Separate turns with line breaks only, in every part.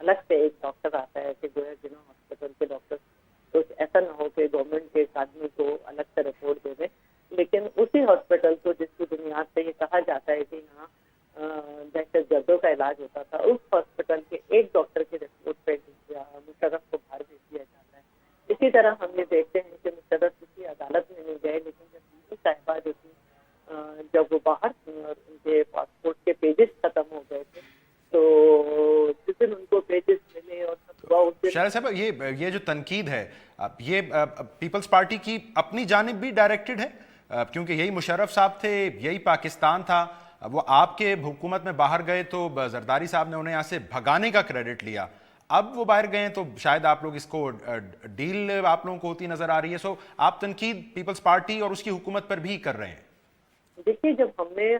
الگ سے ایک ڈاکٹر آتا ہے کہ جو ہے بنا ہاسپٹل کے ڈاکٹر، تو ایسا نہ ہو کہ گورنمنٹ کے ایک آدمی کو الگ سے رپورٹ دے دیں، لیکن اسی ہاسپٹل کو جس کی بنیاد پہ یہ کہا جاتا ہے کہ یہاں دہشت گردوں کا علاج ہوتا تھا، اس ہاسپٹل کے ایک ڈاکٹر کی رپورٹ پہ مشرف کو باہر بھیج دیا جاتا ہے. اسی طرح ہم یہ دیکھتے ہیں کہ مشرف کسی عدالت میں نہیں گئے، لیکن جب بیوی صاحبہ جو تھی جب وہ باہر تھیں اور ان کے پاسپورٹ کے پیجز ختم ہو گئے تھے، تو جس دن ان کو پیجز ملے اور سب ہوا اس دن.
شہرہ صاحب یہ جو تنقید ہے یہ پیپلز پارٹی کی اپنی جانب بھی ڈائریکٹڈ ہے، کیونکہ یہی مشرف صاحب تھے، یہی پاکستان تھا، وہ آپ کے حکومت میں باہر گئے تو زرداری صاحب نے انہیں یہاں سے بھگانے کا کریڈٹ لیا، اب وہ باہر گئے تو شاید آپ لوگ اس کو ڈیل آپ لوگوں کو ہوتی نظر آ رہی ہے. سو آپ تنقید پیپلز پارٹی اور اس کی حکومت پر بھی کر رہے ہیں.
دیکھیے، جب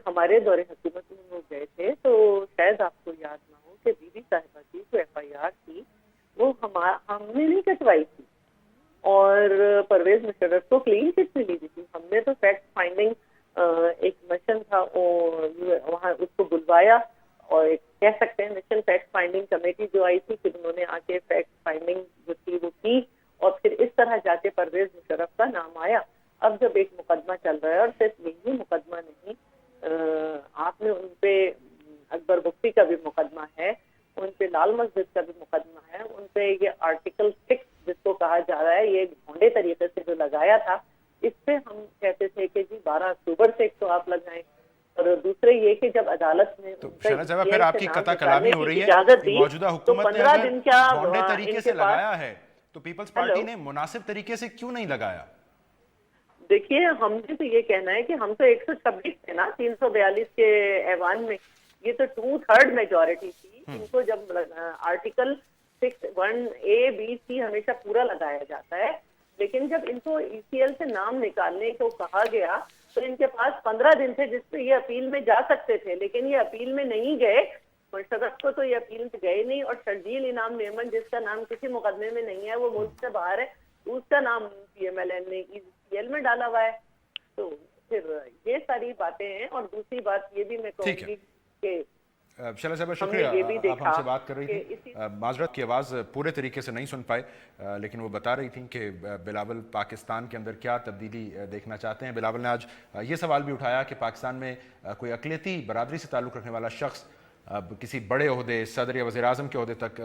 ہمارے دور حکومت میں وہ گئے تھے تو شاید آپ کو یاد نہ ہو کہ بی بی صاحبہ کی جو ایف آئی آر تھی وہ ہم نے نہیں کٹوائی تھی، اور پرویز مشرف کو کلین چٹ ملی تھی. ہم نے تو فیکٹ فائنڈنگ ایک مشن تھا وہاں اس کو بلوایا، اور کہہ سکتے ہیں مشن فیکٹ فائنڈنگ کمیٹی جو آئی تھی، پھر انہوں نے آ کے فیکٹ فائنڈنگ جو تھی وہ کی، اور پھر اس طرح جا کے پرویز مشرف کا نام آیا. اب جب ایک مقدمہ چل رہا ہے، اور صرف یہی مقدمہ نہیں، آپ نے ان پہ اکبر بگٹی کا بھی مقدمہ ہے، ان پہ لال مسجد کا بھی مقدمہ ہے، ان پہ یہ آرٹیکل 6 جس کو کہا جا رہا ہے یہ ڈھونڈے طریقے سے جو لگایا تھا، اس پہ ہم کہتے تھے کہ جی 12 اکتوبر سے ایک تو آپ لگائیں، اور دوسرے یہ کہ جب عدالت نے
تو شہرہ صاحبہ پھر آپ کی قطع کلامی ہو رہی ہے.
اجازت دی
موجودہ
تو
حکومت نے
15
اگر
دن کیا
ڈھونڈے طریقے
ان
سے
کے پاس.
لگایا ہے تو پیپلز پارٹی نے مناسب طریقے سے کیوں نہیں لگایا؟
دیکھیے، ہم نے تو یہ کہنا ہے کہ ہم تو 126 تھے نا 342 کے ایوان میں، یہ تو 2/3 میجورٹی تھی. ان کو جب آرٹیکل 6(1)(a)(b)(c) ہمیشہ پورا لگایا جاتا ہے، لیکن جب ان کو ای سی ایل سے نام نکالنے کو کہا گیا تو ان کے پاس 15 دن تھے جس پہ یہ اپیل میں جا سکتے تھے، لیکن یہ اپیل میں نہیں گئے. مشرف کو تو یہ اپیل میں گئے نہیں، اور شرجیل انعام میمن جس کا نام کسی مقدمے میں نہیں ہے، وہ ملک سے باہر ہے، اس کا نام پی ایم ایل این نے ای سی ایل میں ڈالا ہوا ہے. تو پھر یہ ساری باتیں ہیں. اور دوسری بات یہ بھی میں کہوں گی کہ
شہلا صاحبہ شکریہ، آپ ہم سے بات کر رہی تھیں. معذرت کی آواز پورے طریقے سے نہیں سن پائے، لیکن وہ بتا رہی تھیں کہ بلاول پاکستان کے اندر کیا تبدیلی دیکھنا چاہتے ہیں. بلاول نے آج یہ سوال بھی اٹھایا کہ پاکستان میں کوئی اقلیتی برادری سے تعلق رکھنے والا شخص کسی بڑے عہدے، صدر یا وزیر اعظم کے عہدے تک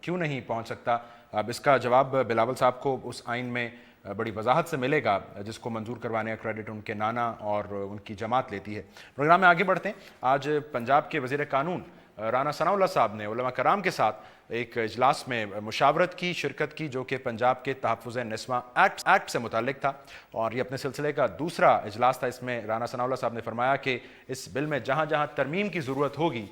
کیوں نہیں پہنچ سکتا. اب اس کا جواب بلاول صاحب کو اس آئین میں بڑی وضاحت سے ملے گا جس کو منظور کروانے کا کریڈٹ ان کے نانا اور ان کی جماعت لیتی ہے. پروگرام میں آگے بڑھتے ہیں. آج پنجاب کے وزیر قانون رانا ثناء اللہ صاحب نے علماء کرام کے ساتھ ایک اجلاس میں مشاورت کی، شرکت کی، جو کہ پنجاب کے تحفظ نسواں ایکٹ سے متعلق تھا، اور یہ اپنے سلسلے کا دوسرا اجلاس تھا. اس میں رانا ثناء اللہ صاحب نے فرمایا کہ اس بل میں جہاں جہاں ترمیم کی ضرورت ہوگی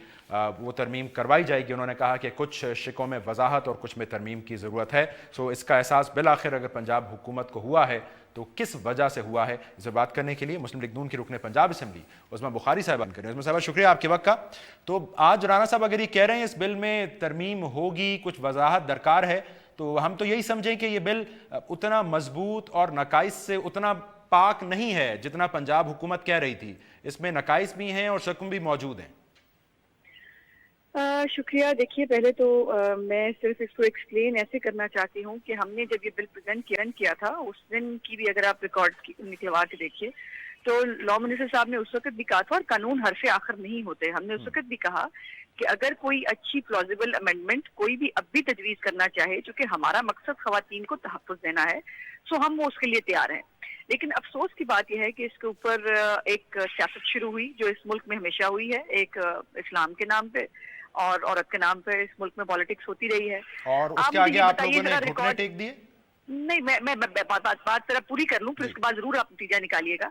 وہ ترمیم کروائی جائے گی. انہوں نے کہا کہ کچھ شقوں میں وضاحت اور کچھ میں ترمیم کی ضرورت ہے. سو اس کا احساس بالآخر اگر پنجاب حکومت کو ہوا ہے تو کس وجہ سے ہوا ہے، اس سے بات کرنے کے لیے مسلم لیگ نون کی رکن پنجاب اسمبلی عظمیٰ بخاری صاحبہ کریں. عظمیٰ صاحبہ شکریہ آپ کے وقت کا. تو آج رانا صاحب اگر یہ کہہ رہے ہیں اس بل میں ترمیم ہوگی، کچھ وضاحت درکار ہے، تو ہم تو یہی سمجھیں کہ یہ بل اتنا مضبوط اور نقائص سے اتنا پاک نہیں ہے جتنا پنجاب حکومت کہہ رہی تھی. اس میں نقائص بھی ہیں اور شکم بھی موجود ہیں.
شکریہ. دیکھیے، پہلے تو میں صرف اس کو ایکسپلین ایسے کرنا چاہتی ہوں کہ ہم نے جب یہ بل پریزنٹ کیا تھا اس دن کی بھی اگر آپ ریکارڈ نکلوا کے دیکھیے تو لا منسٹر صاحب نے اس وقت بھی کہا تھا، اور قانون حرف آخر نہیں ہوتے، ہم نے اس وقت بھی کہا کہ اگر کوئی اچھی پلازیبل امینڈمنٹ کوئی بھی اب بھی تجویز کرنا چاہے، چونکہ ہمارا مقصد خواتین کو تحفظ دینا ہے، سو ہم وہ اس کے لیے تیار ہیں. لیکن افسوس کی بات یہ ہے کہ اس کے اوپر ایک سیاست شروع ہوئی جو اس ملک میں ہمیشہ ہوئی ہے، ایک اسلام کے نام پہ اور عورت کے نام پہ اس ملک میں پالیٹکس ہوتی رہی ہے.
اور اس کے آگے آپ لوگوں نے گھٹنے ٹیک دیے.
نہیں، میں بات ذرا پوری کر لوں، پھر اس کے بعد ضرور آپ نتیجہ نکالیے گا.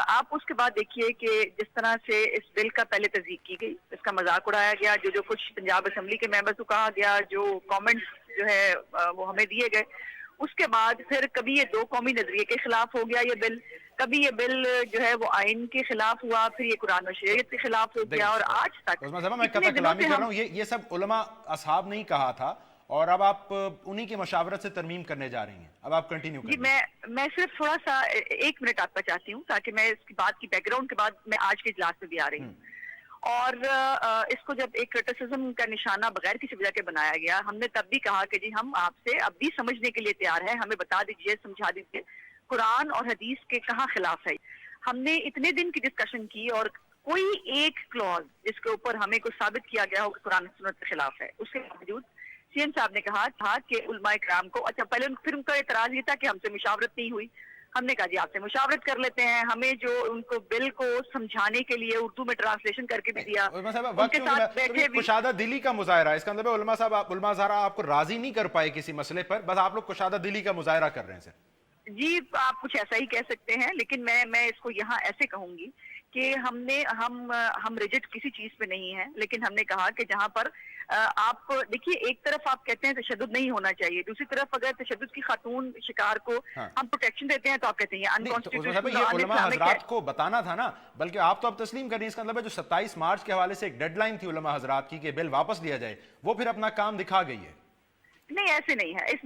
آپ اس کے بعد دیکھیے کہ جس طرح سے اس بل کا پہلے تصدیق کی گئی، اس کا مذاق اڑایا گیا، جو کچھ پنجاب اسمبلی کے ممبرز کو کہا گیا، جو کامنٹس جو ہے وہ ہمیں دیے گئے، اس کے بعد پھر کبھی یہ دو قومی نظریے کے خلاف ہو گیا یہ بل، کبھی یہ بل جو ہے وہ آئین کے خلاف ہوا، پھر یہ قرآن و شریعت کے خلاف ہو گیا، اور آج تک
میں قطع کلامی کر رہا ہوں. یہ سب علماء اصحاب نہیں کہا تھا، اور اب آپ انہی کی مشاورت سے ترمیم کرنے جا رہی ہیں. اب آپ کنٹینیو کریں.
جی، میں صرف تھوڑا سا 1 منٹ آپ کا چاہتی ہوں تاکہ میں اس کی بات کی بیک گراؤنڈ کے بعد میں آج کے اجلاس میں بھی آ رہی ہوں. اور اس کو جب ایک کرٹیسزم کا نشانہ بغیر کسی وجہ کے بنایا گیا، ہم نے تب بھی کہا کہ جی ہم آپ سے اب بھی سمجھنے کے لیے تیار ہیں، ہمیں بتا دیجئے، سمجھا دیجئے قرآن اور حدیث کے کہاں خلاف ہے. ہم نے اتنے دن کی ڈسکشن کی اور کوئی ایک کلوز جس کے اوپر ہمیں کو ثابت کیا گیا ہو کہ قرآن و سنت کے خلاف ہے. اس کے باوجود سی ایم صاحب نے کہا تھا کہ علماء کرام کو، اچھا پہلے پھر ان کا اعتراض یہ تھا کہ ہم سے مشاورت نہیں ہوئی. ہم نے کہا جی آپ سے مشاورت کر لیتے ہیں. ہمیں جو ان کو بل کو سمجھانے کے لیے اردو میں ٹرانسلیشن کر کے بھی دیا، ان کے ساتھ بیٹھے بھی.
کشادہ دلی کا مظاہرہ، اس کا مطلب علماء صاحب، علماء زہرا آپ کو راضی نہیں کر پائے کسی مسئلے پر، بس آپ لوگ کشادہ دلی کا مظاہرہ کر رہے ہیں سر؟
جی آپ کچھ ایسا ہی کہہ سکتے ہیں، لیکن میں اس کو یہاں ایسے کہوں گی کہ ہم ریجٹ کسی چیز پہ نہیں ہیں، لیکن ہم نے کہا کہ جہاں پر آپ دیکھیے، ایک طرف آپ کہتے ہیں تشدد نہیں ہونا چاہیے، دوسری طرف اگر تشدد کی خاتون شکار کو ہم پروٹیکشن دیتے ہیں تو آپ کہتے ہیں یہ انکانسٹیٹیوشنل.
یہ علماء حضرات کو بتانا تھا نا، بلکہ آپ تو اب تسلیم کر رہی ہیں. اس کا مطلب ہے جو 27 مارچ کے حوالے سے ایک ڈیڈ لائن تھی علماء حضرات کی کہ بل واپس لیا جائے، وہ پھر اپنا کام دکھا گئی ہے.
نہیں ایسے نہیں ہے. اس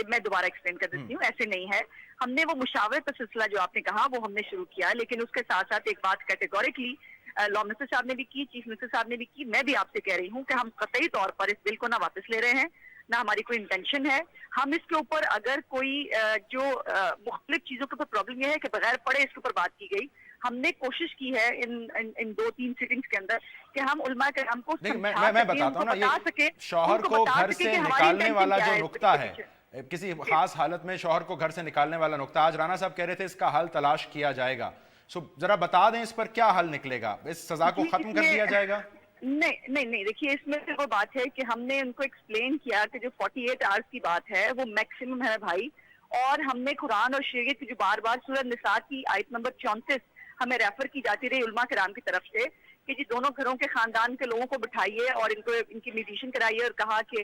میں دوبارہ ایکسپلین کر دیتی ہوں. ایسے نہیں ہے. ہم نے وہ مشاورت کا سلسلہ جو آپ نے کہا وہ ہم نے شروع کیا، لیکن اس کے ساتھ ساتھ ایک بات کیٹیگوریکلی لا منسٹر صاحب نے بھی کی، چیف منسٹر صاحب نے بھی کی، میں بھی آپ سے کہہ رہی ہوں کہ ہم قطعی طور پر اس بل کو نہ واپس لے رہے ہیں، نہ ہماری کوئی انٹینشن ہے. ہم اس کے اوپر اگر کوئی جو مختلف چیزوں کے اوپر پرابلم یہ ہے کہ بغیر پڑھے اس کے اوپر بات کی گئی. ہم نے کوشش کی ہے ان 2-3 سیٹنگز کے اندر کہ ہم علماء کرام کو
میں بتاتا ہوں نا، یہ شوہر کو گھر سے نکالنے والا جو نقطہ ہے، کسی خاص حالت میں شوہر کو گھر سے نکالنے والا نقطہ، آج رانا صاحب کہہ رہے تھے اس کا حل تلاش کیا جائے گا. سو ذرا بتا دیں اس پر کیا حل نکلے گا؟ اس سزا کو ختم کر دیا جائے گا؟
نہیں دیکھیے، اس میں سے وہ بات ہے کہ ہم نے ان کو ایکسپلین کیا کہ جو 48 آورز کی بات ہے وہ میکسیمم ہے بھائی. اور ہم نے قرآن اور شریعت کی جو بار بار سورہ نساء کی آیت نمبر 34 ہمیں ریفر کی جاتی رہی علماء کرام کی طرف سے کہ جی دونوں گھروں کے خاندان کے لوگوں کو بٹھائیے اور ان کی میڈیشن کرائیے، اور کہا کہ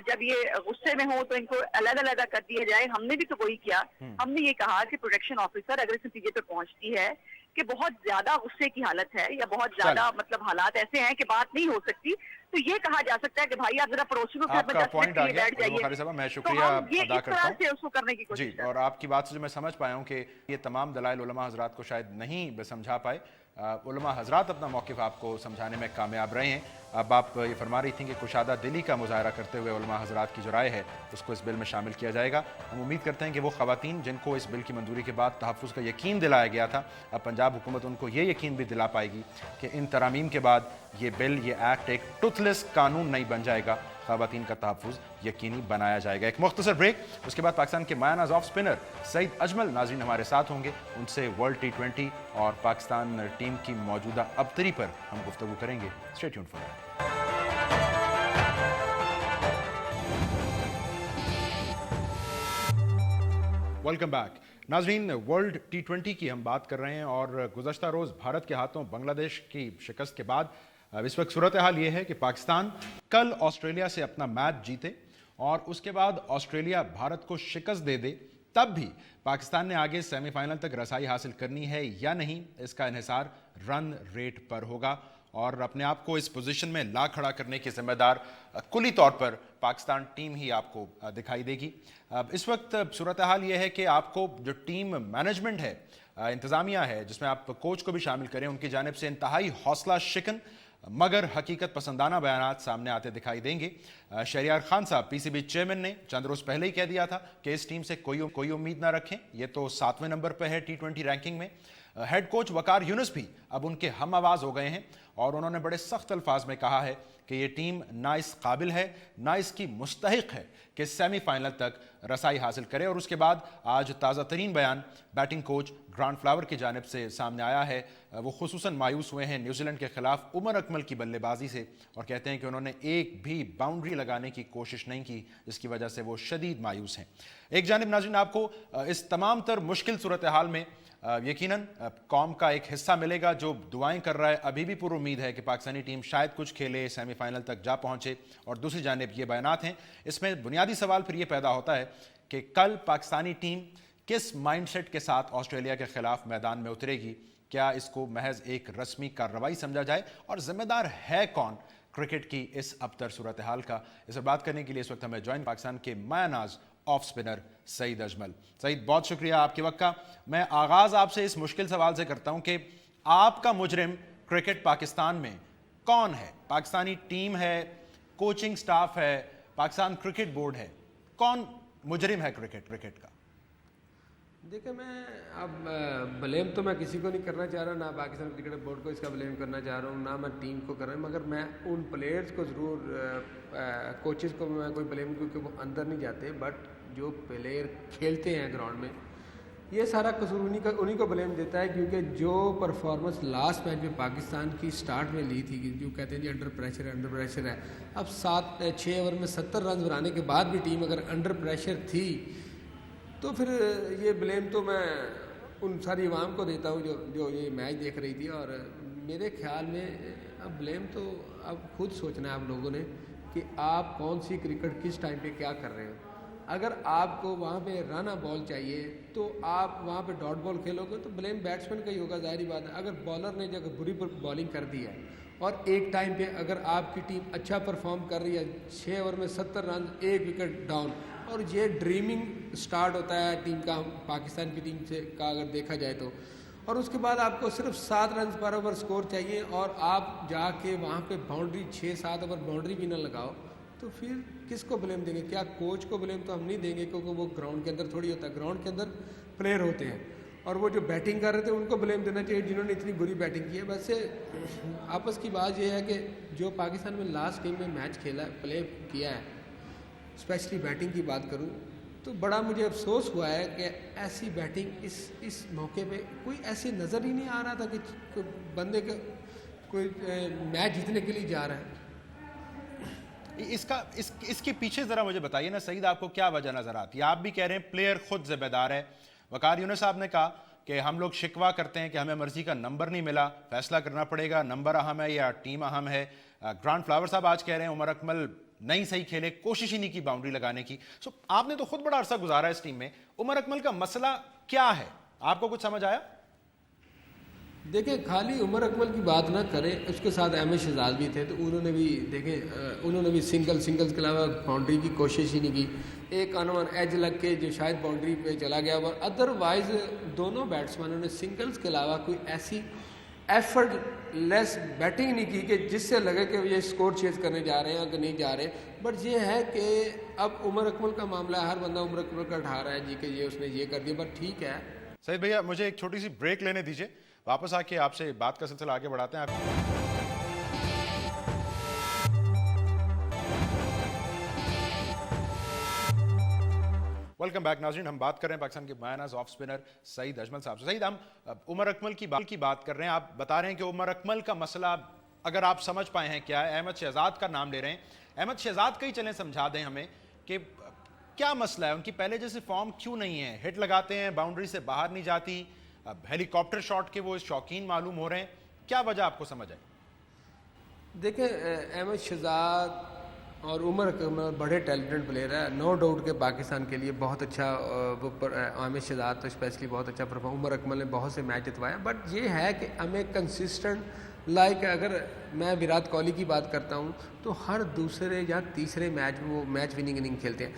جب یہ غصے میں ہو تو ان کو علیحدہ کر دیا جائے. ہم نے بھی تو وہی کیا. ہم نے یہ کہا کہ پروٹیکشن آفیسر اگر اس نتیجے پہ پہنچتی ہے کہ بہت زیادہ غصے کی حالت ہے یا بہت زیادہ مطلب حالات ایسے ہیں کہ بات نہیں ہو سکتی، تو یہ کہا جا سکتا ہے کہ بھائی آپ ذرا پڑوسی کو گھر میں 10 منٹ کے لیے بیٹھ جائیے.
میں شکریہ ادا کرتا ہوں
اس کو کرنے کی کوشش.
جی، اور آپ کی بات سے جو میں سمجھ پایا ہوں کہ یہ تمام دلائل علماء حضرات کو شاید نہیں سمجھا پائے. علماء حضرات اپنا موقف آپ کو سمجھانے میں کامیاب رہے ہیں. اب آپ یہ فرما رہی تھیں کہ کشادہ دلی کا مظاہرہ کرتے ہوئے علماء حضرات کی جو رائے ہے اس کو اس بل میں شامل کیا جائے گا. ہم امید کرتے ہیں کہ وہ خواتین جن کو اس بل کی منظوری کے بعد تحفظ کا یقین دلایا گیا تھا، اب پنجاب حکومت ان کو یہ یقین بھی دلا پائے گی کہ ان ترامیم کے بعد یہ بل، یہ ایکٹ ایک ٹوتھ لیس قانون نہیں بن جائے گا، خواتین کا تحفظ یقینی بنایا جائے گا. ایک مختصر بریک، اس کے بعد پاکستان کے مایہ ناز آف اسپنر سعید اجمل ناظرین ہمارے ساتھ ہوں گے. ان سے ورلڈ T20 اور پاکستان ٹیم کی موجودہ ابتری پر ہم گفتگو کریں گے. Stay tuned for that. Welcome back ناظرین. ورلڈ T20 کی ہم بات کر رہے ہیں اور گزشتہ روز بھارت کے ہاتھوں بنگلہ دیش کی شکست کے بعد اس وقت صورتحال یہ ہے کہ پاکستان کل آسٹریلیا سے اپنا میچ جیتے اور اس کے بعد آسٹریلیا بھارت کو شکست دے دے، تب بھی پاکستان نے آگے سیمی فائنل تک رسائی حاصل کرنی ہے یا نہیں، اس کا انحصار رن ریٹ پر ہوگا. اور اپنے آپ کو اس پوزیشن میں لا کھڑا کرنے کی ذمہ دار کلی طور پر پاکستان ٹیم ہی آپ کو دکھائی دے گی. اس وقت صورتحال یہ ہے کہ آپ کو جو ٹیم مینجمنٹ ہے، انتظامیہ ہے، جس میں آپ کوچ کو بھی شامل کریں، ان کی جانب سے انتہائی حوصلہ شکن مگر حقیقت پسندانہ بیانات سامنے آتے دکھائی دیں گے. شہریار خان صاحب PCB چیئرمین نے چند روز پہلے ہی کہہ دیا تھا کہ اس ٹیم سے کوئی امید نہ رکھیں، یہ تو 7ویں نمبر پہ ہے T20 رینکنگ میں. ہیڈ کوچ وقار یونس بھی اب ان کے ہم آواز ہو گئے ہیں اور انہوں نے بڑے سخت الفاظ میں کہا ہے کہ یہ ٹیم نہ اس قابل ہے نہ اس کی مستحق ہے کہ سیمی فائنل تک رسائی حاصل کرے. اور اس کے بعد آج تازہ ترین بیان بیٹنگ کوچ گرانٹ فلاور کی جانب سے سامنے آیا ہے. وہ خصوصاً مایوس ہوئے ہیں نیوزی لینڈ کے خلاف عمر اکمل کی بلے بازی سے اور کہتے ہیں کہ انہوں نے ایک بھی باؤنڈری لگانے کی کوشش نہیں کی، جس کی وجہ سے وہ شدید مایوس ہیں. ایک جانب ناظرین آپ کو اس تمام تر مشکل صورتحال میں یقیناً قوم کا ایک حصہ ملے گا جو دعائیں کر رہا ہے، ابھی بھی پر امید ہے کہ پاکستانی ٹیم شاید کچھ کھیلے، سیمی فائنل تک جا پہنچے. اور دوسری جانب یہ بیانات ہیں، اس میں بنیادی سوال پھر یہ پیدا ہوتا ہے کہ کل پاکستانی ٹیم کس مائنڈ سیٹ کے ساتھ آسٹریلیا کے خلاف میدان میں اترے گی. کیا اس کو محض ایک رسمی کارروائی سمجھا جائے اور ذمہ دار ہے کون کرکٹ کی اس ابتر صورتحال کا؟ اس پر بات کرنے کے لیے اس وقت ہمیں جوائن پاکستان کے مایہ ناز آف سپنر سعید اجمل. سعید بہت شکریہ آپ کے وقت کا. میں آغاز آپ سے اس مشکل سوال سے کرتا ہوں کہ آپ کا مجرم کرکٹ پاکستان میں کون ہے؟ پاکستانی ٹیم ہے, کوچنگ سٹاف ہے, پاکستان کرکٹ بورڈ ہے, کون مجرم ہے کرکٹ کا؟
دیکھیں میں اب بلیم تو میں کسی کو نہیں کرنا چاہ رہا, نہ پاکستان کرکٹ بورڈ کو اس کا بلیم کرنا چاہ رہا ہوں, نہ میں ٹیم کو کر رہا ہوں, مگر میں ان پلیئرز کو ضرور, کوچز کو میں کوئی بلیم, کیونکہ وہ اندر نہیں جاتے, بٹ جو پلیئر کھیلتے ہیں گراؤنڈ میں یہ سارا قصور انہی کو بلیم دیتا ہے, کیونکہ جو پرفارمنس لاسٹ میچ میں پاکستان کی سٹارٹ میں لی تھی, جو کہتے ہیں جی انڈر پریشر ہے, اب 6 اوور میں 70 رنز بنانے کے بعد بھی ٹیم اگر انڈر پریشر تھی تو پھر یہ بلیم تو میں ان ساری عوام کو دیتا ہوں جو یہ میچ دیکھ رہی تھی. اور میرے خیال میں اب بلیم تو اب خود سوچنا ہے آپ لوگوں نے کہ آپ کون سی کرکٹ کس ٹائم پہ کیا کر رہے ہو. اگر آپ کو وہاں پہ رن بال چاہیے تو آپ وہاں پہ ڈاٹ بال کھیلو گے تو بلیم بیٹسمین کا ہی ہوگا, ظاہری بات ہے. اگر بالر نے جگہ بری بالنگ کر دی ہے اور ایک ٹائم پہ اگر آپ کی ٹیم اچھا پرفارم کر رہی ہے, 6 اوور میں 70 رنز, 1 وکٹ ڈاؤن, اور یہ ڈریمنگ سٹارٹ ہوتا ہے ٹیم کا, پاکستان کی ٹیم سے کا اگر دیکھا جائے تو, اور اس کے بعد آپ کو صرف 7 رنز پر اوور سکور چاہیے اور آپ جا کے وہاں پہ باؤنڈری 6-7 اوور باؤنڈری بھی نہ لگاؤ, تو پھر کس کو بلیم دیں گے؟ کیا کوچ کو بلیم تو ہم نہیں دیں گے, کیونکہ وہ گراؤنڈ کے اندر تھوڑی ہوتا ہے, گراؤنڈ کے اندر پلیئر ہوتے ہیں, اور وہ جو بیٹنگ کر رہے تھے ان کو بلیم دینا چاہیے جنہوں نے اتنی بری بیٹنگ کی ہے. ویسے آپس کی بات یہ ہے کہ جو پاکستان میں لاسٹ ٹیم میں میچ کھیلا پلے کیا ہے, اسپیشلی بیٹنگ کی بات کروں تو بڑا مجھے افسوس ہوا ہے کہ ایسی بیٹنگ اس موقع پہ کوئی ایسی نظر ہی نہیں آ رہا تھا کہ بندے کا کوئی میچ جیتنے کے لیے جا رہا ہے.
اس کے پیچھے ذرا مجھے بتائیے نا سعید, آپ کو کیا وجہ نظر آتی ہے؟ آپ بھی کہہ رہے ہیں پلیئر خود ذمہ دار ہے. وقار یونس صاحب نے کہا کہ ہم لوگ شکوہ کرتے ہیں کہ ہمیں مرضی کا نمبر نہیں ملا, فیصلہ کرنا پڑے گا, نمبر اہم ہے یا ٹیم اہم ہے. گرانڈ فلاور صاحب آج کہہ رہے ہیں عمر اکمل نہیں صحیح کھیلے, کوشش ہی نہیں کی باؤنڈری لگانے کی. سو آپ نے تو خود بڑا عرصہ گزارا ہے اس ٹیم میں, عمر اکمل کا مسئلہ کیا ہے؟ آپ کو کچھ سمجھ آیا؟
دیکھیں خالی عمر اکمل کی بات نہ کریں, اس کے ساتھ احمد شہزاد بھی تھے, تو انہوں نے بھی دیکھیں انہوں نے بھی سنگلز کے علاوہ باؤنڈری کی کوشش ہی نہیں کی. ایک انون ایج لگ کے جو شاید باؤنڈری پہ چلا گیا, اور ادروائز دونوں بیٹسمینوں نے سنگلز کے علاوہ کوئی ایسی ایفرٹ لیس بیٹنگ نہیں کی کہ جس سے لگے کہ یہ اسکور چیز کرنے جا رہے ہیں کہ نہیں جا رہے. بٹ یہ ہے کہ اب عمر اکمل کا معاملہ ہے, ہر بندہ عمر اکمل کا اٹھا رہا ہے جی کہ یہ اس نے یہ کر دیا, بٹ ٹھیک ہے.
سعید بھیا مجھے ایک چھوٹی سی بریک لینے دیجیے, واپس آ کے آپ سے بات کا سلسلہ آگے بڑھاتے ہیں. ویلکم بیک ناظرین, ہم بات کر رہے ہیں پاکستان کے مایہ آف اسپنر سعید اجمل صاحب سے. سعید, ہم عمر اکمل کی بات کر رہے ہیں. آپ بتا رہے ہیں کہ عمر اکمل کا مسئلہ اگر آپ سمجھ پائے ہیں کیا ہے. احمد شہزاد کا نام لے رہے ہیں, احمد شہزاد کا ہی چلیں سمجھا دیں ہمیں کہ کیا مسئلہ ہے, ان کی پہلے جیسے فارم کیوں نہیں ہے, ہٹ لگاتے ہیں باؤنڈری سے باہر نہیں جاتی, ہیلی کاپٹر شاٹ کے وہ شوقین معلوم ہو رہے ہیں, کیا وجہ آپ کو سمجھ آئی؟
دیکھیں احمد شہزاد اور عمر اکمل بڑے ٹیلنٹڈ پلیئر ہے, نو ڈاؤٹ کہ پاکستان کے لیے بہت اچھا, وہ احمد شہزاد تو اسپیشلی بہت اچھا پرفارم, عمر اکمل نے بہت سے میچ جتوایا. بٹ یہ ہے کہ ہمیں کنسسٹنٹ لائک اگر میں وراٹ کوہلی کی بات کرتا ہوں تو ہر دوسرے یا تیسرے میچ میں وہ میچ وننگ اننگ کھیلتے ہیں.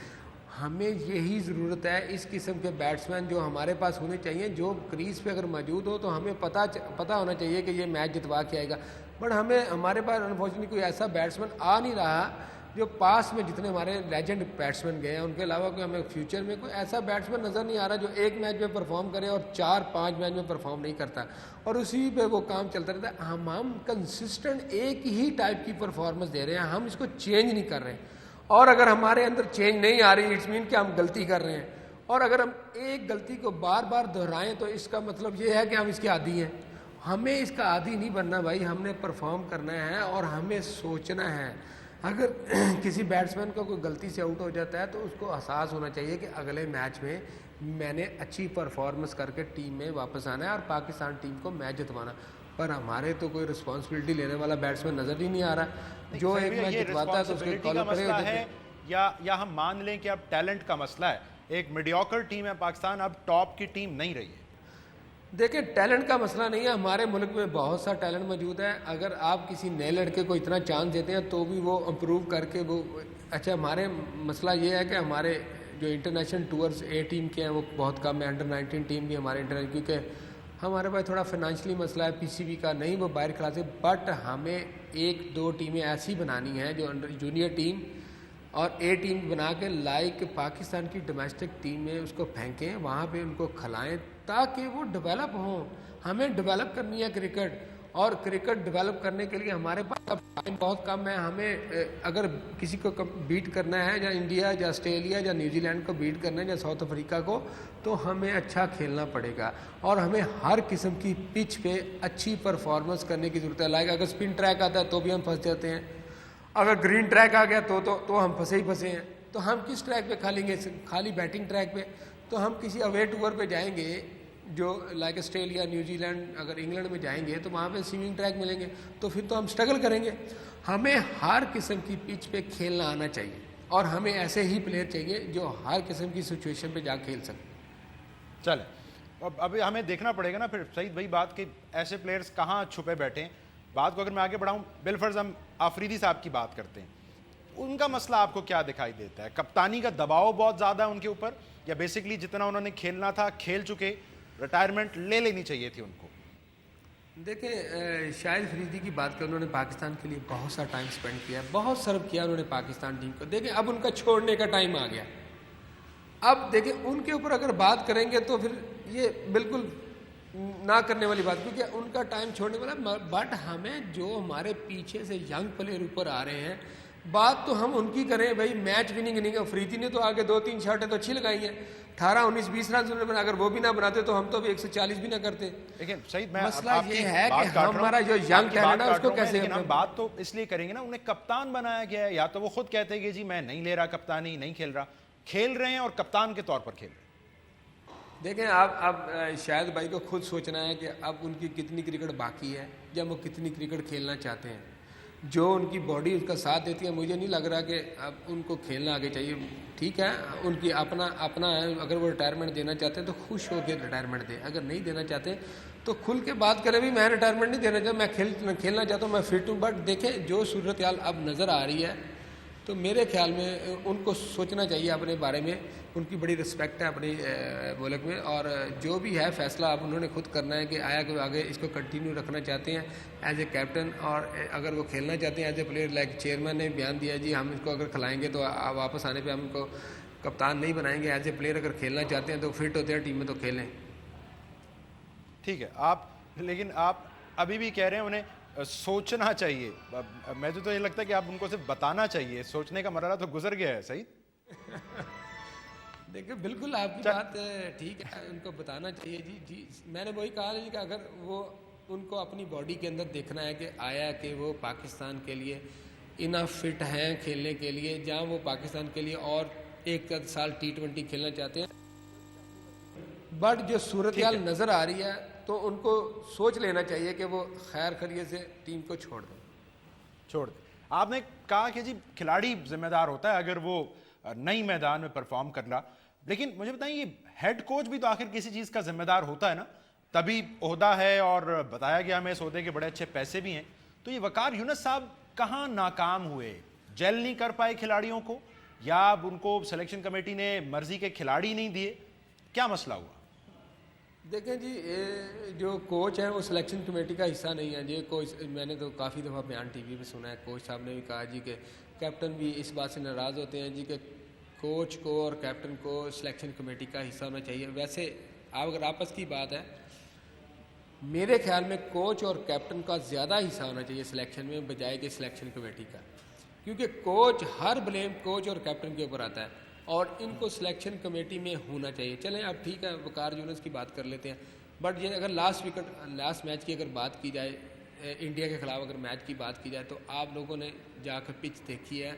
ہمیں یہی ضرورت ہے اس قسم کے بیٹسمین جو ہمارے پاس ہونے چاہیے, جو کریز پہ اگر موجود ہو تو ہمیں پتہ ہونا چاہیے کہ یہ میچ جتوا کے آئے گا. بٹ ہمارے پاس انفارچونیٹلی کوئی ایسا بیٹسمین آ نہیں رہا جو پاس میں جتنے ہمارے لیجنڈ بیٹسمین گئے ہیں ان کے علاوہ کوئی ہمیں فیوچر میں کوئی ایسا بیٹسمین نظر نہیں آ رہا جو ایک میچ میں پرفارم کرے اور 4-5 میچ میں پرفارم نہیں کرتا اور اسی پہ وہ کام چلتا رہتا ہے. ہم کنسسٹنٹ ایک ہی ٹائپ کی پرفارمنس دے رہے ہیں, ہم اس کو چینج نہیں کر رہے ہیں, اور اگر ہمارے اندر چینج نہیں آ رہی اٹس مین کہ ہم غلطی کر رہے ہیں, اور اگر ہم ایک غلطی کو بار بار دہرائیں تو اس کا مطلب یہ ہے کہ ہم اس کے عادی ہیں. ہمیں اس کا عادی نہیں بننا بھائی, ہم نے پرفارم کرنا ہے اور ہمیں سوچنا ہے. اگر کسی بیٹسمین کا کوئی غلطی سے آؤٹ ہو جاتا ہے تو اس کو احساس ہونا چاہیے کہ اگلے میچ میں میں نے اچھی پرفارمنس کر کے ٹیم میں واپس آنا ہے اور پاکستان ٹیم کو میچ جتوانا. پر ہمارے تو کوئی رسپانسبلٹی لینے والا بیٹسمین نظر ہی نہیں آ رہا. جو ایک میچ جتواتا ہے تو اس کے کالر کرے,
یا ہم مان لیں کہ اب ٹیلنٹ کا مسئلہ ہے, ایک میڈیوکر ٹیم ہے پاکستان, اب ٹاپ کی ٹیم نہیں رہی ہے.
دیکھیں ٹیلنٹ کا مسئلہ نہیں ہے, ہمارے ملک میں بہت سا ٹیلنٹ موجود ہے. اگر آپ کسی نئے لڑکے کو اتنا چانس دیتے ہیں تو بھی وہ امپروو کر کے وہ اچھا. ہمارے مسئلہ یہ ہے کہ ہمارے جو انٹرنیشنل ٹورز اے ٹیم کے ہیں وہ بہت کم ہے, انڈر 19 ٹیم بھی ہمارے کیونکہ ہمارے پاس تھوڑا فائنانشلی مسئلہ ہے پی سی بی کا, نہیں وہ باہر کھلا سکتے, بٹ ہمیں 1-2 ٹیمیں ایسی بنانی ہیں جو انڈر جونیئر ٹیم اور اے ٹیم بنا کے لائک پاکستان کی ڈومیسٹک ٹیم میں اس کو پھینکیں, وہاں پہ ان کو کھلائیں تاکہ وہ ڈیولپ ہوں. ہمیں ڈیولپ کرنی ہے کرکٹ, اور کرکٹ ڈیولپ کرنے کے لیے ہمارے پاس اب ٹائم بہت کم ہے. ہمیں اگر کسی کو بیٹ کرنا ہے یا انڈیا یا آسٹریلیا یا نیوزی لینڈ کو بیٹ کرنا ہے یا ساؤتھ افریقہ کو, تو ہمیں اچھا کھیلنا پڑے گا اور ہمیں ہر قسم کی پچ پہ اچھی پرفارمنس کرنے کی ضرورت ہے. لائک اگر اسپن ٹریک آتا ہے تو بھی ہم پھنس جاتے ہیں, اگر گرین ٹریک آ گیا تو ہم پھنسے ہی پھنسے ہیں. تو ہم کس ٹریک پہ کھالیں گے؟ خالی بیٹنگ ٹریک پہ. تو ہم کسی اوے ٹور پہ جائیں گے جو لائک آسٹریلیا, نیوزی لینڈ, اگر انگلینڈ میں جائیں گے تو وہاں پہ سوئمنگ ٹریک ملیں گے, تو پھر تو ہم اسٹرگل کریں گے. ہمیں ہر قسم کی پچ پہ کھیلنا آنا چاہیے اور ہمیں ایسے ہی پلیئر چاہیے جو ہر قسم کی سچویشن پہ جا کھیل سکیں.
چلیں ابھی ہمیں دیکھنا پڑے گا نا پھر سعید بھائی بات کہ ایسے پلیئرز کہاں چھپے بیٹھے ہیں. بات کو اگر میں آگے بڑھاؤں, بالفرض ہم آفریدی صاحب کی بات کرتے ہیں, ان کا مسئلہ آپ کو کیا دکھائی دیتا ہے؟ کپتانی کا دباؤ بہت زیادہ ہے ان کے اوپر, یا بیسکلی جتنا انہوں نے کھیلنا تھا کھیل چکے, ریٹائرمنٹ لے لینی چاہیے تھی ان کو؟
دیکھیں شاہد فریدی کی بات کریں, انہوں نے پاکستان کے لیے بہت سا ٹائم سپینڈ کیا, بہت سرو کیا انہوں نے پاکستان ٹیم کو. دیکھیں اب ان کا چھوڑنے کا ٹائم آ گیا. اب دیکھیں ان کے اوپر اگر بات کریں گے تو پھر یہ بالکل نہ کرنے والی بات, کیونکہ ان کا ٹائم چھوڑنے والا. بٹ ہمیں جو ہمارے پیچھے سے ینگ پلیئر اوپر آ رہے ہیں, بات تو ہم ان کی کریں. بھائی میچ وننگ نہیں, فریدی نے تو آگے 2-3 شاٹیں تو اچھی لگائی ہیں, 18-19-20 رنز انہوں نے بنا. اگر وہ بھی نہ بناتے تو ہم تو بھی 140 بھی نہ کرتے.
لیکن سعید میں
مسئلہ یہ ہے کہ ہمارا جو ینگ ٹیلنٹ ہے اس کو کیسے,
لیکن ہم بات تو اس لیے کریں گے نا, انہیں کپتان بنایا گیا ہے, یا تو وہ خود کہتے ہیں کہ جی میں نہیں لے رہا کپتانی, نہیں کھیل رہا, کھیل رہے ہیں اور کپتان کے طور پر کھیل رہے ہیں.
دیکھیں اب شاہد بھائی کو خود سوچنا ہے کہ اب ان کی کتنی کرکٹ باقی ہے یا وہ کتنی کرکٹ کھیلنا چاہتے ہیں. جو ان کی باڈی اس کا ساتھ دیتی ہے, مجھے نہیں لگ رہا کہ اب ان کو کھیلنا آگے چاہیے. ٹھیک ہے ان کی اپنا ہے, اگر وہ ریٹائرمنٹ دینا چاہتے ہیں تو خوش ہو کے ریٹائرمنٹ دیں, اگر نہیں دینا چاہتے تو کھل کے بات کریں بھی میں ریٹائرمنٹ نہیں دینا چاہتا, میں کھیلنا چاہتا ہوں, میں فٹ ہوں. بٹ دیکھیں جو صورتحال اب نظر آ رہی ہے تو میرے خیال میں ان کو سوچنا چاہیے اپنے بارے میں. ان کی بڑی رسپیکٹ ہے اپنی ملک میں, اور جو بھی ہے فیصلہ اب انہوں نے خود کرنا ہے کہ آیا کہ آگے اس کو کنٹینیو رکھنا چاہتے ہیں ایز اے کیپٹن, اور اگر وہ کھیلنا چاہتے ہیں as a player. Like chairman نے بیان دیا جی ہم اس کو اگر کھلائیں گے تو واپس آنے پہ ہم ان کو کپتان نہیں بنائیں گے. ایز اے پلیئر اگر کھیلنا چاہتے ہیں تو فٹ ہوتے ہیں ٹیم میں تو کھیلیں.
ٹھیک ہے لیکن آپ ابھی بھی کہہ رہے ہیں انہیں سوچنا چاہیے. مجھے تو یہ لگتا ہے کہ آپ ان کو صرف بتانا چاہیے, سوچنے کا مرحلہ تو گزر گیا ہے. صحیح
دیکھیں بالکل آپ کی بات ٹھیک ہے, ان کو بتانا چاہیے. جی میں نے وہی کہا جی کہ اگر وہ ان کو اپنی باڈی کے اندر دیکھنا ہے کہ آیا کہ وہ پاکستان کے لیے انف فٹ ہیں کھیلنے کے لیے, جہاں وہ پاکستان کے لیے اور 1 سال T20 کھیلنا چاہتے ہیں. بٹ جو صورتحال نظر آ رہی ہے تو ان کو سوچ لینا چاہیے کہ وہ خیر خیریت سے ٹیم کو چھوڑ دیں.
آپ نے کہا کہ جی کھلاڑی ذمہ دار ہوتا ہے اگر وہ نئی میدان میں پرفارم کر رہا, لیکن مجھے بتائیں یہ ہیڈ کوچ بھی تو آخر کسی چیز کا ذمہ دار ہوتا ہے نا, تبھی عہدہ ہے اور بتایا گیا ہمیں اس عہدے کے بڑے اچھے پیسے بھی ہیں. تو یہ وقار یونس صاحب کہاں ناکام ہوئے؟ جیل نہیں کر پائے کھلاڑیوں کو, یا اب ان کو سلیکشن کمیٹی نے مرضی کے کھلاڑی نہیں دیے, کیا مسئلہ ہوا؟
دیکھیں جی جو کوچ ہیں وہ سلیکشن کمیٹی کا حصہ نہیں ہے. یہ کوچ میں نے تو کافی دفعہ بیان ٹی وی پہ سنا ہے, کوچ صاحب نے بھی کہا جی کہ کیپٹن بھی اس بات سے ناراض ہوتے ہیں جی کہ کوچ کو اور کیپٹن کو سلیکشن کمیٹی کا حصہ ہونا چاہیے. ویسے اگر آپس کی بات ہے, میرے خیال میں کوچ اور کیپٹن کا زیادہ حصہ ہونا چاہیے سلیکشن میں بجائے کہ سلیکشن کمیٹی کا, کیونکہ ہر بلیم کوچ اور کیپٹن کے اوپر آتا ہے اور ان کو سلیکشن کمیٹی میں ہونا چاہیے. چلیں اب ٹھیک ہے وقار یونس کی بات کر لیتے ہیں, بٹ یہ اگر لاسٹ میچ کی اگر بات کی جائے, انڈیا کے خلاف اگر میچ کی بات کی جائے, تو آپ لوگوں نے جا کے پچ دیکھی ہے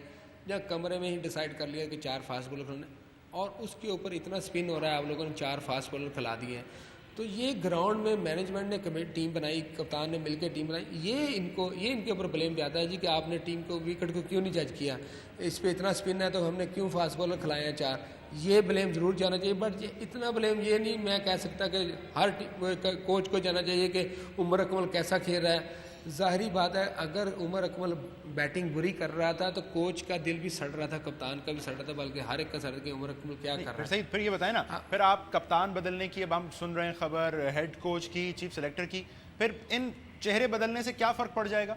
یا کمرے میں ہی ڈیسائیڈ کر لیا کہ 4 فاسٹ بولر کھلانے, اور اس کے اوپر اتنا سپن ہو رہا ہے, آپ لوگوں نے 4 فاسٹ بولر کھلا دیے ہیں. تو یہ گراؤنڈ میں مینجمنٹ نے ٹیم بنائی, کپتان نے مل کے ٹیم بنائی, یہ ان کے اوپر بلیم جاتا ہے جی کہ آپ نے ٹیم کو وکٹ کو کیوں نہیں جج کیا, اس پہ اتنا سپن ہے تو ہم نے کیوں فاسٹ بولر کھلائے ہیں 4. یہ بلیم ضرور جانا چاہیے, بٹ یہ اتنا بلیم یہ نہیں میں کہہ سکتا کہ ہر کوچ کو جانا چاہیے کہ عمر اکمل کیسا کھیل رہا ہے, ظاہری بات ہے اگر عمر اکمل بیٹنگ بری کر رہا تھا تو کوچ کا دل بھی سڑ رہا تھا, کپتان کا بھی سڑ رہا تھا, بلکہ ہر ایک کا سڑ رہا تھا کہ عمر اکمل کیا کر رہا
پھر
ہے.
سعید پھر یہ بتائیں نا, پھر آپ کپتان بدلنے کی اب ہم سن رہے ہیں خبر, ہیڈ کوچ کی, چیف سلیکٹر کی, پھر ان چہرے بدلنے سے کیا فرق پڑ جائے گا؟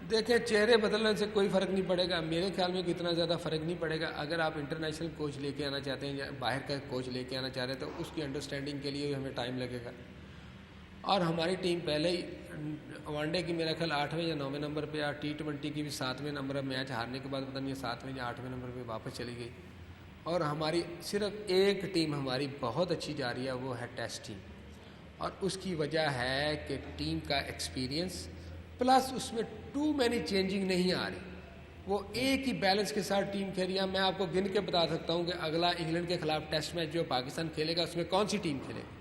دیکھیں چہرے بدلنے سے کوئی فرق نہیں پڑے گا, میرے خیال میں اتنا زیادہ فرق نہیں پڑے گا. اگر آپ انٹرنیشنل کوچ لے کے آنا چاہتے ہیں یا باہر کا کوچ لے کے آنا چاہ رہے ہیں تو اس کی انڈرسٹینڈنگ کے لیے ہمیں ٹائم لگے گا. اور ہماری ٹیم پہلے ہی ون ڈے کی میرا خیال 8ویں یا 9ویں نمبر پہ, اور T20 کی بھی 7ویں نمبر, میچ ہارنے کے بعد پتہ نہیں 7ویں یا 8ویں نمبر پہ واپس چلی گئی. اور ہماری صرف ایک ٹیم ہماری بہت اچھی جا رہی ہے, وہ ہے ٹیسٹ ٹیم, اور اس کی وجہ ہے کہ ٹیم کا ایکسپیرینس پلس اس میں ٹو مینی چینجنگ نہیں آ رہی, وہ ایک ہی بیلنس کے ساتھ ٹیم کھیل رہی ہے. میں آپ کو گن کے بتا سکتا ہوں کہ اگلا انگلینڈ کے خلاف ٹیسٹ میچ جو پاکستان کھیلے گا اس میں کون سی ٹیم کھیلے گی.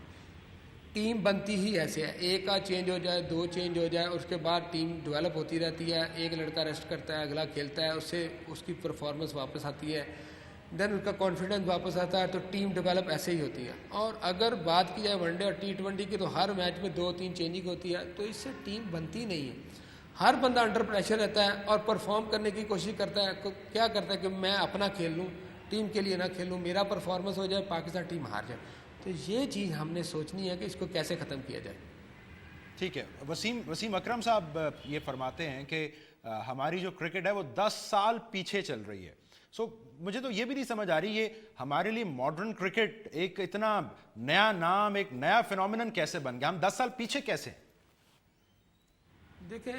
ٹیم بنتی ہی ایسے ہے, ایک کا چینج ہو جائے, دو چینج ہو جائے, اس کے بعد ٹیم ڈیولپ ہوتی رہتی ہے. ایک لڑکا ریسٹ کرتا ہے, اگلا کھیلتا ہے, اس سے اس کی پرفارمنس واپس آتی ہے, دین اس کا کانفیڈنس واپس آتا ہے, تو ٹیم ڈیولپ ایسے ہی ہوتی ہے. اور اگر بات کی جائے ون ڈے اور T20 کی تو ہر میچ میں 2-3 چینجنگ ہوتی ہے, تو اس سے ٹیم بنتی نہیں ہے. ہر بندہ انڈر پریشر رہتا ہے اور پرفارم کرنے کی کوشش کرتا ہے. کیا کرتا ہے کہ میں اپنا کھیل لوں, ٹیم کے لیے نہ کھیلوں, میرا پرفارمنس ہو جائے, پاکستان ٹیم ہار جائے. تو یہ چیز ہم نے سوچنی ہے کہ اس کو کیسے ختم کیا جائے.
ٹھیک ہے, وسیم اکرم صاحب یہ فرماتے ہیں کہ ہماری جو کرکٹ ہے وہ 10 سال پیچھے چل رہی ہے. سو مجھے تو یہ بھی نہیں سمجھ آ رہی, یہ ہمارے لیے ماڈرن کرکٹ ایک اتنا نیا نام, ایک نیا فینومینن کیسے بن گیا, ہم 10 سال پیچھے کیسے ہیں؟
دیکھیں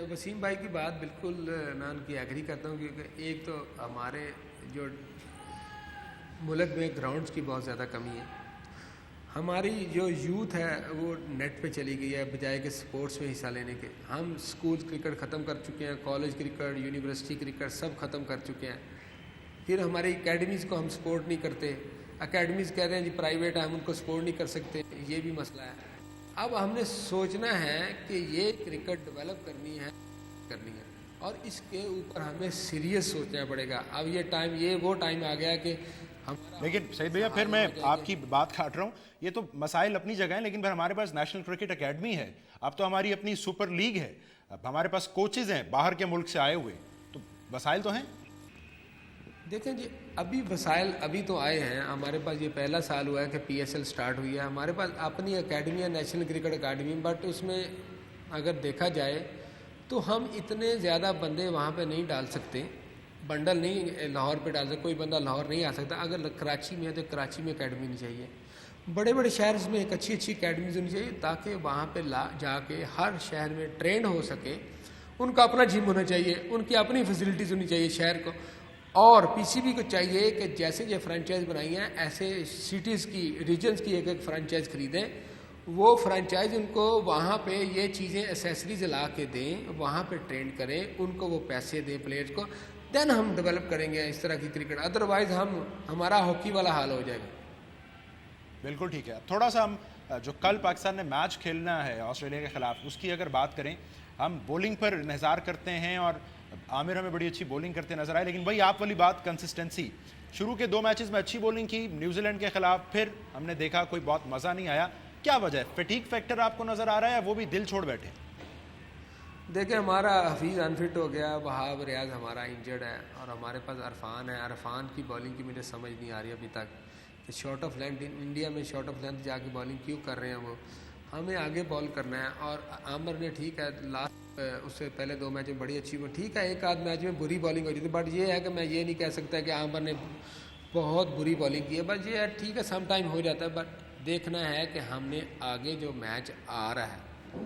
وسیم بھائی کی بات بالکل میں ان کی ایگری کرتا ہوں, کیونکہ ایک تو ہمارے جو ملک میں گراؤنڈز کی بہت زیادہ کمی ہے. ہماری جو یوتھ ہے وہ نیٹ پہ چلی گئی ہے بجائے کہ سپورٹس میں حصہ لینے کے. ہم اسکول کرکٹ ختم کر چکے ہیں, کالج کرکٹ, یونیورسٹی کرکٹ سب ختم کر چکے ہیں. پھر ہماری اکیڈمیز کو ہم سپورٹ نہیں کرتے. اکیڈمیز کہہ رہے ہیں جی پرائیویٹ ہے, ہم ان کو سپورٹ نہیں کر سکتے, یہ بھی مسئلہ ہے. اب ہم نے سوچنا ہے کہ یہ کرکٹ ڈیولپ کرنی ہے اور اس کے اوپر ہمیں سیریس سوچنا پڑے گا. اب یہ وہ ٹائم آ گیا کہ
لیکن سعید بھیا پھر میں آپ کی بات کاٹ رہا ہوں, یہ تو مسائل اپنی جگہ ہیں, لیکن پھر ہمارے پاس نیشنل کرکٹ اکیڈمی ہے, اب تو ہماری اپنی سپر لیگ ہے, اب ہمارے پاس کوچز ہیں باہر کے ملک سے آئے ہوئے, تو مسائل تو ہیں.
دیکھیں جی ابھی وسائل ابھی تو آئے ہیں. ہمارے پاس یہ پہلا سال ہوا ہے کہ PSL سٹارٹ ہوئی ہے. ہمارے پاس اپنی اکیڈمی ہے, نیشنل کرکٹ اکیڈمی, بٹ اس میں اگر دیکھا جائے تو ہم اتنے زیادہ بندے وہاں پہ نہیں ڈال سکتے, بنڈل نہیں لاہور پہ ڈال سکتے, کوئی بندہ لاہور نہیں آ سکتا. اگر کراچی میں ہے تو کراچی میں اکیڈمی نہیں چاہیے, بڑے بڑے شہر میں ایک اچھی اکیڈمیز ہونی چاہیے تاکہ وہاں پہ جا کے ہر شہر میں ٹرینڈ ہو سکے. ان کا اپنا جم ہونا چاہیے, ان کی اپنی فیسلٹیز ہونی چاہیے شہر کو. اور PCB کو چاہیے کہ جیسے یہ فرانچائز بنائی ہیں ایسے سٹیز کی, ریجنز کی ایک فرانچائز خریدیں, وہ فرانچائز ان کو وہاں پہ یہ چیزیں ایسیسریز لا کے دیں, وہاں پہ ٹرینڈ کریں, ان کو وہ پیسے دیں پلیئرز کو, دین ہم ڈیولپ کریں گے اس طرح کی کرکٹ. ادروائز ہمارا ہاکی والا حال ہو جائے گا.
بالکل ٹھیک ہے. تھوڑا سا ہم جو کل پاکستان نے میچ کھیلنا ہے آسٹریلیا کے خلاف, اس کی اگر بات کریں, ہم بولنگ پر انحصار کرتے ہیں اور عامر ہمیں بڑی اچھی بولنگ کرتے نظر آئے, لیکن وہی آپ والی بات کنسسٹنسی, شروع کے 2 میچز میں اچھی بولنگ کی نیوزی لینڈ کے خلاف, پھر ہم نے دیکھا کوئی بہت مزہ نہیں آیا. کیا وجہ ہے؟ فیٹیگ فیکٹر آپ کو نظر آ رہا ہے, وہ بھی دل چھوڑ بیٹھے؟
دیکھیں ہمارا حفیظ انفٹ ہو گیا, وہاب ریاض ہمارا انجرڈ ہے, اور ہمارے پاس عرفان ہے. عرفان کی بالنگ کی مجھے سمجھ نہیں آ رہی ابھی تک کہ شارٹ آف لینتھ, انڈیا میں شارٹ آف لینتھ جا کے بالنگ کیوں کر رہے ہیں. وہ ہمیں آگے بال کرنا ہے. اور عامر نے ٹھیک ہے لاسٹ اس سے پہلے 2 میچ میں بڑی اچھی, ٹھیک ہے ایک آدھ میچ میں بری بالنگ ہو جاتی ہے, بٹ یہ ہے کہ میں یہ نہیں کہہ سکتا کہ عامر نے بہت بری بالنگ کی ہے. بس یہ ہے ٹھیک ہے سم ٹائم ہو جاتا ہے, بٹ دیکھنا ہے کہ ہم نے آگے جو میچ آ رہا ہے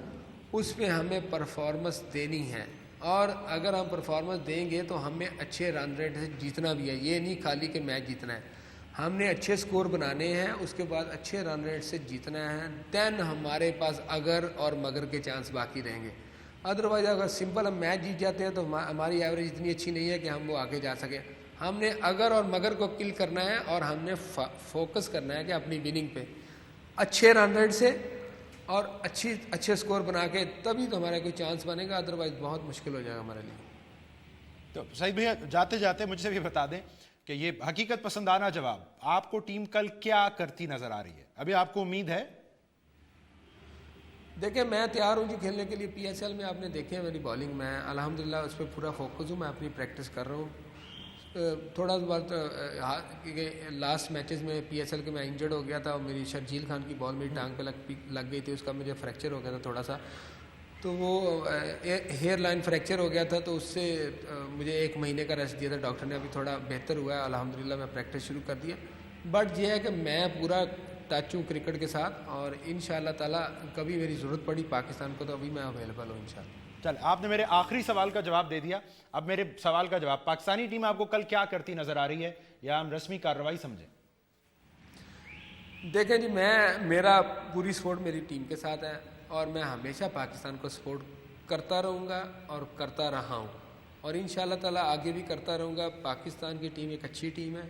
اس میں ہمیں پرفارمنس دینی ہے. اور اگر ہم پرفارمنس دیں گے تو ہمیں اچھے رن ریٹ سے جیتنا بھی ہے. یہ نہیں خالی کہ میچ جیتنا ہے, ہم نے اچھے سکور بنانے ہیں, اس کے بعد اچھے رن ریٹ سے جیتنا ہے. دین ہمارے پاس اگر اور مگر کے چانس باقی رہیں گے. ادروائز اگر سمپل ہم میچ جیت جاتے ہیں تو ہماری ایوریج اتنی اچھی نہیں ہے کہ ہم وہ آگے جا سکیں. ہم نے اگر اور مگر کو کل کرنا ہے, اور ہم نے فوکس کرنا ہے کہ اپنی وننگ پہ اچھے رن ریٹ سے اور اچھے سکور بنا کے, تبھی تو ہمارا کوئی چانس بنے گا, ادروائز بہت مشکل ہو جائے گا ہمارے لیے.
تو سعید بھیا جاتے جاتے مجھ سے بھی بتا دیں کہ یہ حقیقت پسندانہ جواب, آپ کو ٹیم کل کیا کرتی نظر آ رہی ہے؟ ابھی آپ کو امید ہے؟
دیکھیں میں تیار ہوں جی کھیلنے کے لیے. پی ایس ایل میں آپ نے دیکھے میری بالنگ, میں الحمدللہ اس پہ پورا فوکس ہوں. میں اپنی پریکٹس کر رہا ہوں. تھوڑا بہت لاسٹ میچز میں پی ایس ایل کے میں انجرڈ ہو گیا تھا, اور میری شرجیل خان کی بال میری ٹانگ پہ لگ گئی تھی, اس کا مجھے فریکچر ہو گیا تھا تھوڑا سا, تو وہ ہیئر لائن فریکچر ہو گیا تھا, تو اس سے مجھے 1 مہینے کا ریسٹ دیا تھا ڈاکٹر نے. ابھی تھوڑا بہتر ہوا ہے الحمدللہ, میں پریکٹس شروع کر دیا. بٹ یہ ہے کہ میں پورا ٹچ ہوں کرکٹ کے ساتھ, اور انشاءاللہ تعالیٰ کبھی میری ضرورت پڑی پاکستان کو تو ابھی میں اویلیبل ہوں انشاءاللہ.
چل آپ نے میرے آخری سوال کا جواب دے دیا. اب میرے سوال کا جواب, پاکستانی ٹیم آپ کو کل کیا کرتی نظر آ رہی ہے, یا ہم رسمی کارروائی سمجھیں؟
دیکھیں جی, میرا پوری سپورٹ میری ٹیم کے ساتھ ہے, اور میں ہمیشہ پاکستان کو سپورٹ کرتا رہوں گا اور کرتا رہا ہوں, اور انشاءاللہ تعالیٰ آگے بھی کرتا رہوں گا. پاکستان کی ٹیم ایک اچھی ٹیم ہے,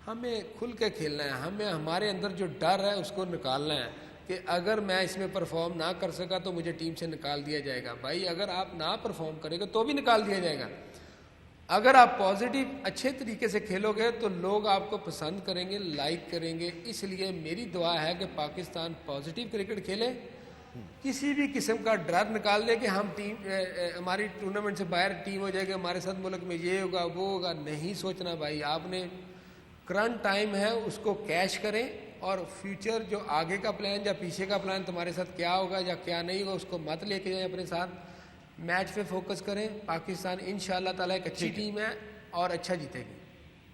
ہمیں کھل کے کھیلنا ہے. ہمیں ہمارے اندر جو ڈر ہے اس کو نکالنا ہے کہ اگر میں اس میں پرفارم نہ کر سکا تو مجھے ٹیم سے نکال دیا جائے گا. بھائی اگر آپ نہ پرفارم کریں گے تو بھی نکال دیا جائے گا. اگر آپ پازیٹیو اچھے طریقے سے کھیلو گے تو لوگ آپ کو پسند کریں گے, لائک کریں گے. اس لیے میری دعا ہے کہ پاکستان پازیٹیو کرکٹ کھیلے, کسی بھی قسم کا ڈر نکال دے کہ ہم ٹیم ہماری ٹورنامنٹ سے باہر ٹیم ہو جائے گی, ہمارے ساتھ ملک میں یہ ہوگا وہ ہوگا. نہیں سوچنا بھائی, آپ نے کرنٹ ٹائم ہے اس کو کیش کریں, اور فیوچر جو آگے کا پلان یا پیچھے کا پلان تمہارے ساتھ کیا ہوگا یا کیا نہیں ہوگا اس کو مت لے کے جائیں اپنے ساتھ. میچ پہ فوکس کریں. پاکستان انشاءاللہ تعالیٰ ایک اچھی ٹیم ہے اور اچھا جیتے گی.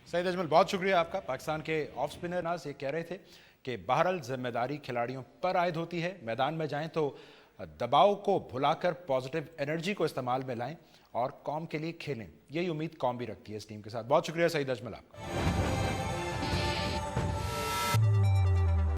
سعید اجمل بہت شکریہ آپ کا. پاکستان کے آف سپنر ناز یہ کہہ رہے تھے کہ بہرحال ذمہ داری کھلاڑیوں پر عائد ہوتی ہے. میدان میں جائیں تو دباؤ کو بھلا کر پازیٹیو انرجی کو استعمال میں لائیں اور قوم کے لیے کھیلیں. یہی امید قوم بھی رکھتی ہے اس ٹیم کے ساتھ. بہت شکریہ سعید اجمل آپ کا.